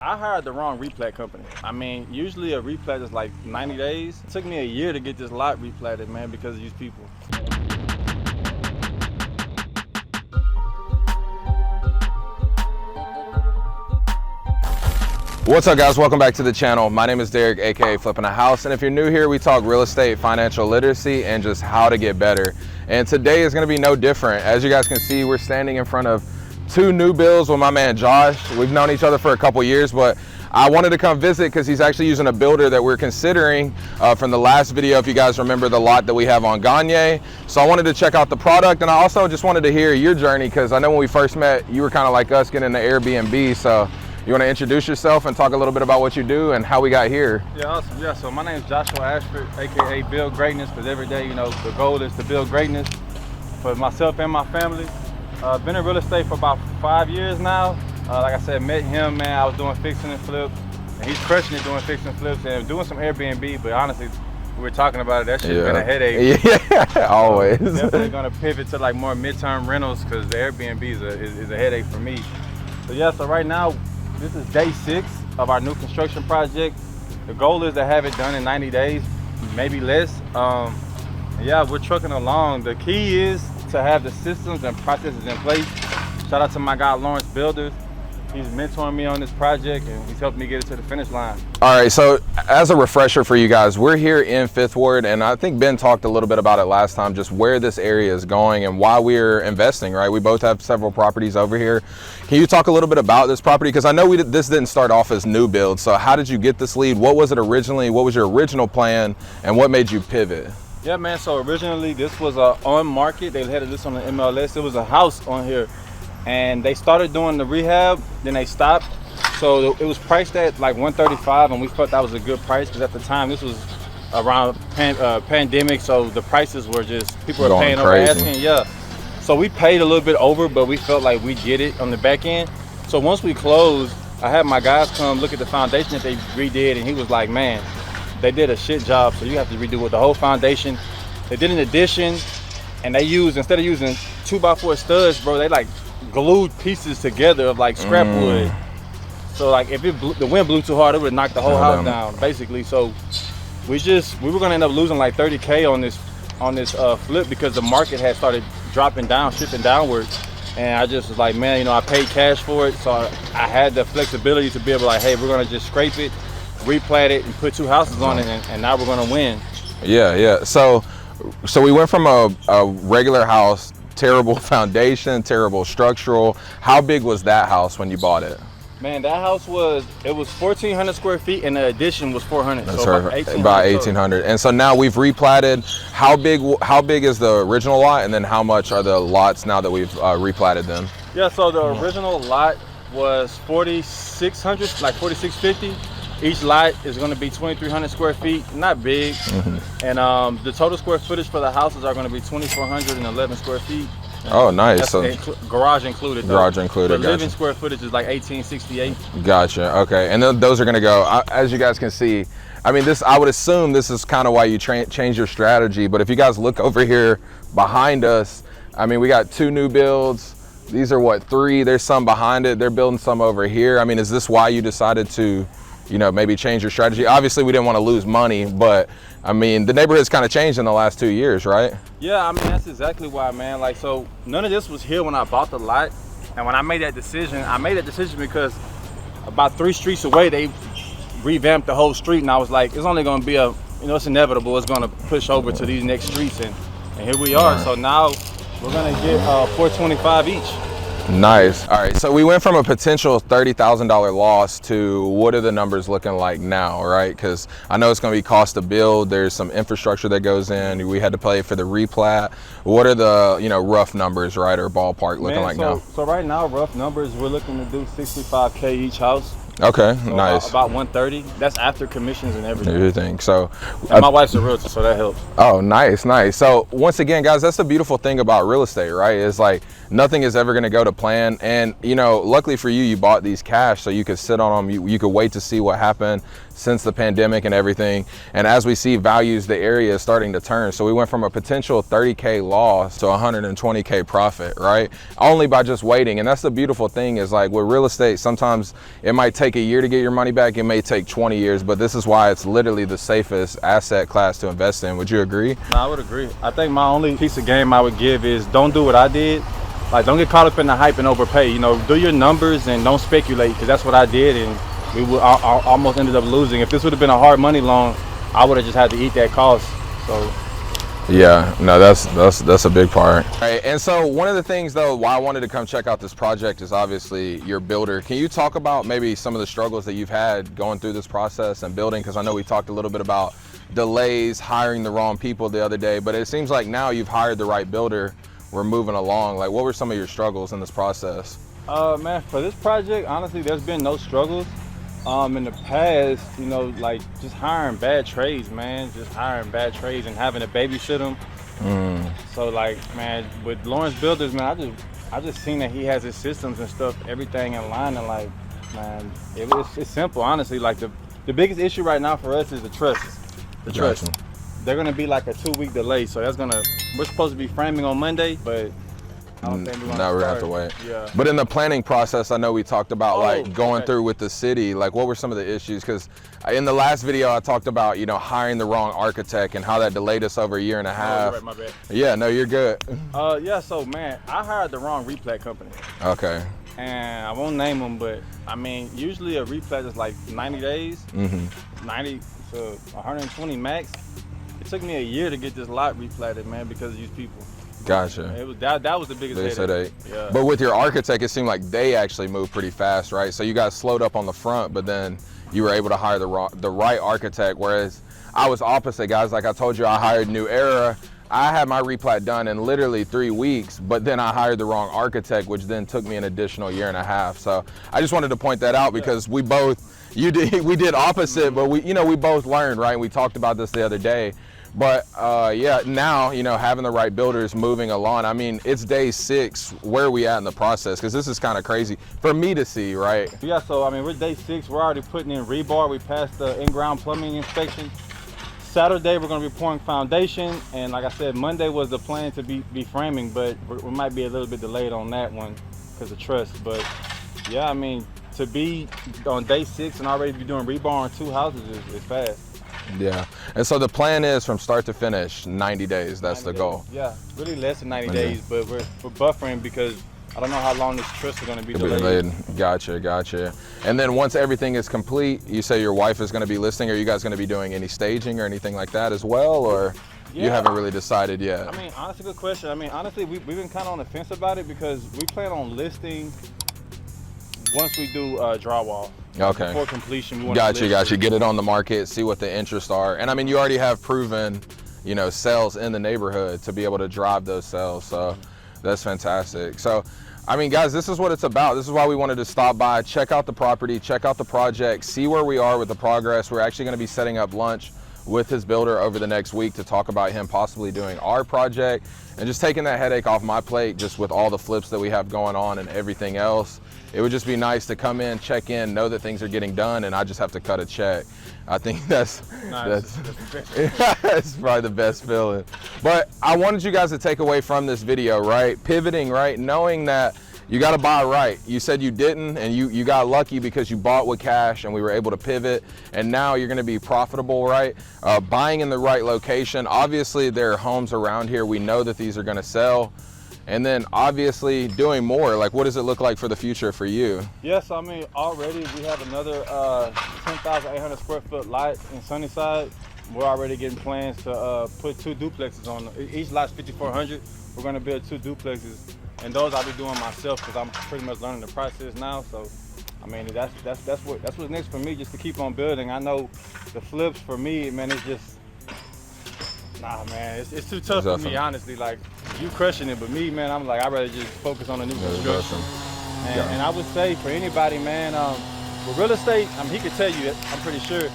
I hired the wrong replat company. I mean, usually a replat is like 90 days. It took me a year to get this lot replatted, man, because of these people. What's up, guys? Welcome back to the channel. My name is Derek, aka Flipping a House, and if you're new here, we talk real estate, financial literacy, and just how to get better. And today is going to be no different. As you guys can see, we're standing in front of two new builds with my man Josh. We've known each other for a couple years, but I wanted to come visit because he's actually using a builder that we're considering from the last video, if you guys remember the lot that we have on Gagne. So I wanted to check out the product, and I also just wanted to hear your journey, because I know when we first met, you were kind of like us, getting into Airbnb. So you want to introduce yourself and talk a little bit about what you do and how we got here? Yeah, awesome. Yeah, so my name is Joshua Ashford, aka Build Greatness, because every day, you know, the goal is to build greatness for myself and my family. Been in real estate for about 5 years now. Like I said, met him, man. I was doing fixing and flips, and he's crushing it doing fixing and flips and doing some Airbnb. But honestly, we were talking about it. That shit's been a headache. Yeah, always. Definitely gonna pivot to like more midterm rentals, because the Airbnb is a headache for me. So yeah, so right now, this is day 6 of our new construction project. The goal is to have it done in 90 days, maybe less. Yeah, we're trucking along. The key is to have the systems and processes in place. Shout out to my guy Lawrence Builders. He's mentoring me on this project, and he's helped me get it to the finish line. All right, so as a refresher for you guys, we're here in 5th Ward, and I think Ben talked a little bit about it last time, just where this area is going and why we're investing, right? We both have several properties over here. Can you talk a little bit about this property? Because I know this didn't start off as new build, so how did you get this lead? What was it originally? What was your original plan, and what made you pivot? Yeah, man, so originally this was on market. They had this on the MLS. It was a house on here, and they started doing the rehab, then they stopped. So it was priced at like $135, and we felt that was a good price, because at the time this was around pandemic, so the prices were just, people were paying over asking. Yeah, so we paid a little bit over, but we felt like we did it on the back end. So once we closed, I had my guys come look at the foundation that they redid, and he was like, man, they did a shit job, so you have to redo with the whole foundation. They did an addition, and they used, instead of using 2x4 studs, bro, they like glued pieces together of like scrap wood. So like if the wind blew too hard, it would knock the whole house down, basically. So we were gonna end up losing like 30K on this flip, because the market had started dropping down, shifting downwards. And I just was like, man, you know, I paid cash for it, so I had the flexibility to be able to like, hey, we're gonna just scrape it, replat it, and put 2 houses on it, and now we're gonna win. Yeah. So we went from a regular house, terrible foundation, terrible structural. How big was that house when you bought it? Man, that house was 1,400 square feet, and the addition was 400. That's so right, about 1,800. And so now we've replatted. How big is the original lot, and then how much are the lots now that we've replatted them? Yeah, so the original lot was 4,600, like 4,650. Each lot is going to be 2,300 square feet, not big. And the total square footage for the houses are going to be 2,411 square feet. Oh, nice. So garage included, though. Garage included. The living square footage is like 1,868. Gotcha. Okay, and then those are going to go, as you guys can see, I mean, I would assume this is kind of why you change your strategy. But if you guys look over here behind us, I mean, we got 2 new builds. These are what, 3? There's some behind it. They're building some over here. I mean, is this why you decided to, you know, maybe change your strategy? Obviously, we didn't want to lose money, but I mean, the neighborhood's kind of changed in the last 2 years, right? Yeah, I mean, that's exactly why, man. Like, so none of this was here when I bought the lot. And when I made that decision because about 3 streets away, they revamped the whole street. And I was like, it's only going to be it's inevitable. It's going to push over to these next streets. And here we are. So now we're going to get $425 each. Nice. All right, so we went from a potential $30,000 loss to what are the numbers looking like now, right? Because I know it's going to be cost to build. There's some infrastructure that goes in. We had to pay for the replat. What are the rough numbers, right, or ballpark looking like now? So right now, rough numbers, we're looking to do $65K each house. Okay, so nice. About 130. That's after commissions and everything. So, and my wife's a realtor, so that helps. Oh, nice. So once again, guys, that's the beautiful thing about real estate, right? It's like nothing is ever going to go to plan. And luckily for you, you bought these cash, so you could sit on them. You could wait to see what happened since the pandemic and everything. And as we see values, the area is starting to turn. So we went from a potential 30K loss to 120K profit, right? Only by just waiting. And that's the beautiful thing is like with real estate, sometimes it might take take a year to get your money back. It may take 20 years, but this is why it's literally the safest asset class to invest in. Would you agree? No, I would agree. I think my only piece of game I would give is don't do what I did. Like, don't get caught up in the hype and overpay. You know, do your numbers and don't speculate, because that's what I did, and we would almost ended up losing. If this would have been a hard money loan, I would have just had to eat that cost. So yeah, no, that's a big part. All right, and so one of the things though why I wanted to come check out this project is obviously your builder. Can you talk about maybe some of the struggles that you've had going through this process and building? Because I know we talked a little bit about delays, hiring the wrong people the other day, but it seems like now you've hired the right builder. We're moving along. Like, what were some of your struggles in this process? Man, for this project, honestly, there's been no struggles. In the past, you know, like just hiring bad trades, man, just hiring bad trades and having to babysit them. So like, man, with Lawrence Builders, man, I just seen that he has his systems and stuff, everything in line, and like, man, it's simple, honestly. Like the biggest issue right now for us is the trust. The trust. Gotcha. They're gonna be like a 2-week delay, so we're supposed to be framing on Monday, but I don't think we're gonna now we're gonna have to wait. Yeah. But in the planning process, I know we talked about like going okay. through with the city. Like, what were some of the issues? Because in the last video, I talked about, you know, hiring the wrong architect and how that delayed us over a year and a half. Right, my bad. Yeah, no, you're good. Yeah. So man, I hired the wrong replat company. Okay. And I won't name them, but I mean, usually a replat is like 90 days, 90 to 120 max. It took me a year to get this lot replatted, man, because of these people. Gotcha. It was that was the biggest headache. Yeah. But with your architect, it seemed like they actually moved pretty fast, right? So you guys slowed up on the front, but then you were able to hire the right architect. Whereas I was opposite, guys. Like I told you, I hired New Era. I had my replat done in literally 3 weeks, but then I hired the wrong architect, which then took me an additional year and a half. So I just wanted to point that out because we did opposite, but we both learned, right? We talked about this the other day. But yeah, now, you know, having the right builders moving along. I mean, it's day 6. Where are we at in the process? Because this is kind of crazy for me to see, right? Yeah, so I mean, we're day 6. We're already putting in rebar. We passed the in-ground plumbing inspection. Saturday, we're going to be pouring foundation. And like I said, Monday was the plan to be framing, but we might be a little bit delayed on that one because of trust. But yeah, I mean, to be on day 6 and already be doing rebar on 2 houses is fast. Yeah, and so the plan is from start to finish 90 days. That's 90 the goal. Days. Yeah, really less than 90 days, but we're buffering because I don't know how long this trust is going to be delayed. Gotcha. And then once everything is complete, you say your wife is going to be listing. Are you guys going to be doing any staging or anything like that as well, or you haven't really decided yet? I mean, honestly, good question. I mean, honestly, we've been kind of on the fence about it because we plan on listing once we do drywall. Okay. Before completion, we want Gotcha. Get it on the market, see what the interests are. And I mean, you already have proven, you know, sales in the neighborhood to be able to drive those sales. So that's fantastic. So, I mean, guys, this is what it's about. This is why we wanted to stop by, check out the property, check out the project, see where we are with the progress. We're actually going to be setting up lunch with his builder over the next week to talk about him possibly doing our project and just taking that headache off my plate just with all the flips that we have going on and everything else. It would just be nice to come in, check in, know that things are getting done, and I just have to cut a check. I think that's probably the best feeling. But I wanted you guys to take away from this video, right? Pivoting, right? Knowing that you got to buy right. You said you didn't, and you got lucky because you bought with cash and we were able to pivot, and now you're going to be profitable, right? Buying in the right location. Obviously, there are homes around here. We know that these are going to sell. And then obviously doing more. Like, what does it look like for the future for you? Yes, I mean, already we have another 10,800 square foot lot in Sunnyside. We're already getting plans to put 2 duplexes on. Each lot's 5,400. We're going to build 2 duplexes, and those I'll be doing myself because I'm pretty much learning the process now. So, I mean, that's what's next for me, just to keep on building. I know the flips for me, man, it's just. Nah, man, it's too tough for me, honestly. Like, you crushing it, but me, man, I'm like, I'd rather just focus on the new construction. And I would say for anybody, man, with real estate, I mean, he could tell you, I'm pretty sure,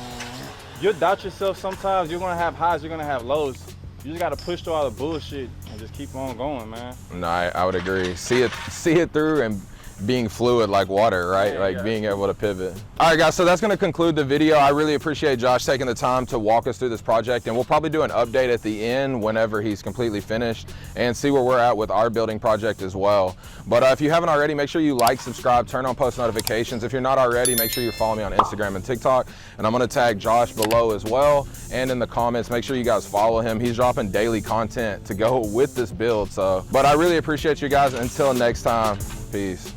you'll doubt yourself sometimes. You're gonna have highs, you're gonna have lows. You just gotta push through all the bullshit and just keep on going, man. No, I would agree. See it through and being fluid like water, right? Yeah, like yeah. being able to pivot. All right, guys, so that's gonna conclude the video. I really appreciate Josh taking the time to walk us through this project, and we'll probably do an update at the end whenever he's completely finished and see where we're at with our building project as well. But if you haven't already, make sure you like, subscribe, turn on post notifications. If you're not already, make sure you follow me on Instagram and TikTok, and I'm gonna tag Josh below as well. And in the comments, make sure you guys follow him. He's dropping daily content to go with this build. So, but I really appreciate you guys. Until next time, peace.